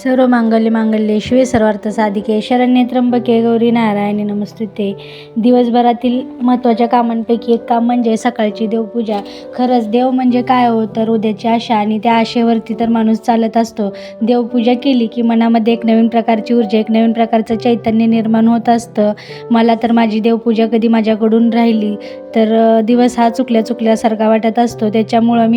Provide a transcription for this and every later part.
सर्व मांगल्ये शिवे सर्वार्थ साधिके शरण्ये त्र्यंबके गौरी नारायणी नमस्तुते. दिवसभरातील महत्त्वाच्या कामांपैकी एक काम म्हणजे सकाळची देवपूजा. खरंच देव म्हणजे काय हो, तर उद्याची आशा, आणि त्या आशेवरती तर माणूस चालत असतो. देवपूजा केली की मनामध्ये एक नवीन प्रकारची ऊर्जा, एक नवीन प्रकारचं चैतन्य निर्माण होत असतं. मला तर माझी देवपूजा कधी माझ्याकडून राहिली तर दिवस हा चुकल्यासारखा वाटत असतो. त्याच्यामुळं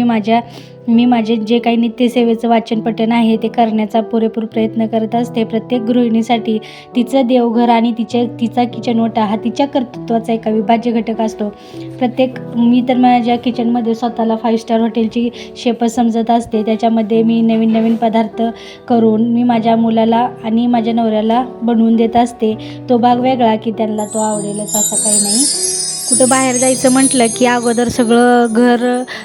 मी माझे जे काही नित्यसेवेचं वाचन पठण आहे ते करण्याचा पुरेपूर प्रयत्न करत असते. प्रत्येक गृहिणीसाठी तिचं देवघर आणि तिचा किचन ओटा हा तिच्या कर्तृत्वाचा एक अविभाज्य घटक असतो. मी तर माझ्या किचनमध्ये स्वतःला 5 स्टार हॉटेलची शेफच समजत असते. त्याच्यामध्ये मी नवीन पदार्थ करून मी माझ्या मुलाला आणि माझ्या नवऱ्याला बनवून देत असते. तो भाग वेगळा की त्यांना तो आवडेलच असं काही नाही. कुठं बाहेर जायचं म्हटलं की अगोदर सगळं घर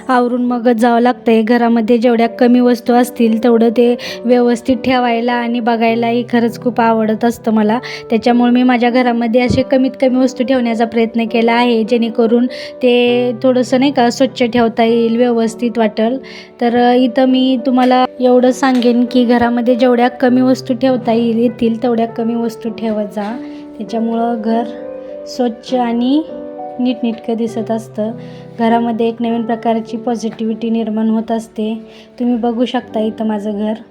आवरून मगच जावं लागतं. घरामध्ये जेवढ्या कमी वस्तू असतील तेवढं ते व्यवस्थित ठेवायला आणि बघायलाही खरंच खूप आवडत असतं मला. त्याच्यामुळे मी माझ्या घरामध्ये असे कमीत कमी वस्तू ठेवण्याचा प्रयत्न केला आहे, जेणेकरून ते थोडंसं नाही का स्वच्छ ठेवता येईल, व्यवस्थित वाटेल. तर इथं मी तुम्हाला एवढं सांगेन की घरामध्ये जेवढ्या कमी वस्तू ठेवता येतील तेवढ्या कमी वस्तू ठेवत जा. त्याच्यामुळं घर स्वच्छ आणि नीटनेटकं दिसत असतं. घरामध्ये एक नवीन प्रकारची पॉझिटिव्हिटी निर्माण होत असते. तुम्ही बघू शकता इथं माझं घर.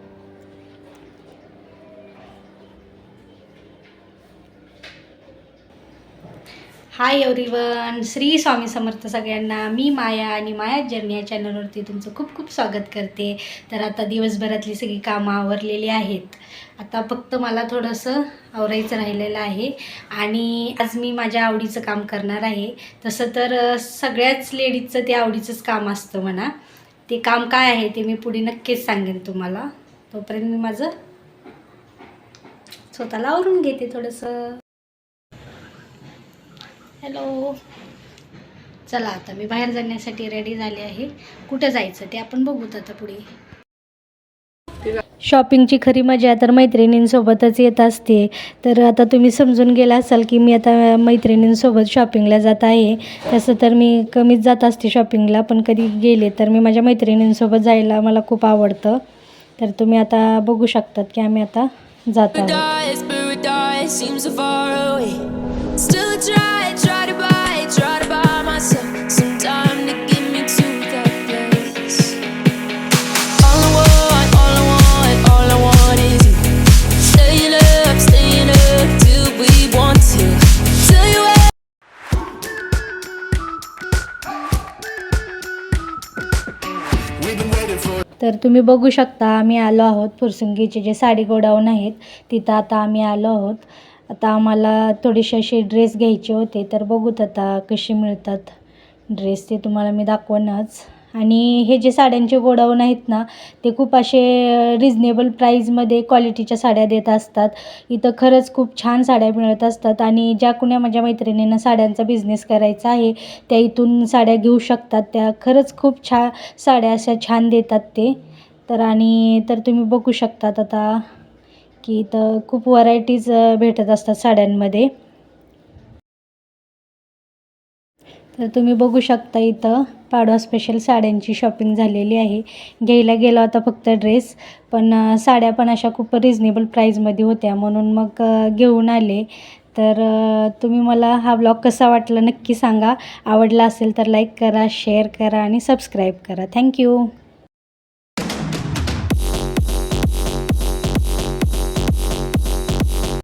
हाय एव्हरीवन, श्री स्वामी समर्थ सगळ्यांना. मी माया आणि माया जर्नी या चॅनलवरती तुमचं खूप खूप स्वागत करते. तर आता दिवसभरातली सगळी कामं आवरलेली आहेत. आता फक्त मला थोडंसं आवरायचं राहिलेलं आहे आणि आज मी माझ्या आवडीचं काम करणार आहे. तसं तर सगळ्याच लेडीजचं ते आवडीचंच काम असतं म्हणा. ते काम काय आहे ते मी पुढे नक्कीच सांगेन तुम्हाला. तोपर्यंत मी माझं स्वतःला आवरून घेते थोडंसं. हॅलो, चला आता मी बाहेर जाण्यासाठी रेडी झाले आहे. कुठं जायचं ते आपण बघूत आता पुढे. शॉपिंगची खरी मजा तर मैत्रिणींसोबतच येत असते. तर आता तुम्ही समजून गेला असाल की मी आता मैत्रिणींसोबत शॉपिंगला जात आहे. तसं तर मी कमीच जात असते शॉपिंगला, पण कधी गेले तर मी माझ्या मैत्रिणींसोबत जायला मला खूप आवडतं. तर तुम्ही आता बघू शकतात की आम्ही आता जात आहोत. तर तुम्ही बघू शकता आम्ही आलो आहोत फुरसुंगीचे जे साडी गोडाऊन आहेत तिथं आता आम्ही आलो आहोत. आता आम्हाला थोडेसे असे ड्रेस घ्यायचे होते, तर बघूत आता कसे मिळतात ड्रेस, ते तुम्हाला मी दाखवणच. आणि हे जे साड्यांचे गोडाऊन आहेत ना, ते खूप असे रिजनेबल प्राईजमध्ये क्वालिटीच्या साड्या देत असतात. इथं खरंच खूप छान साड्या मिळत असतात आणि ज्या कुण्या माझ्या मैत्रिणींना साड्यांचा बिझनेस करायचा आहे त्या इथून साड्या घेऊ शकतात. त्या खरंच खूप साड्या अशा छान देतात ते. तर तुम्ही बघू शकतात आता की इथं खूप व्हरायटीज भेटत असतात साड्यांमध्ये. तर तुम्ही बघू शकता इथं पाडवा स्पेशल साड्यांची शॉपिंग झालेली आहे. घ्यायला गेलो आता फक्त ड्रेस, पण साड्या पण अशा खूप रिजनेबल प्राईजमध्ये होत्या म्हणून मग घेऊन आले. तर तुम्ही मला हा ब्लॉग कसा वाटला नक्की सांगा. आवडला असेल तर लाईक करा, शेअर करा आणि सबस्क्राईब करा. थँक्यू.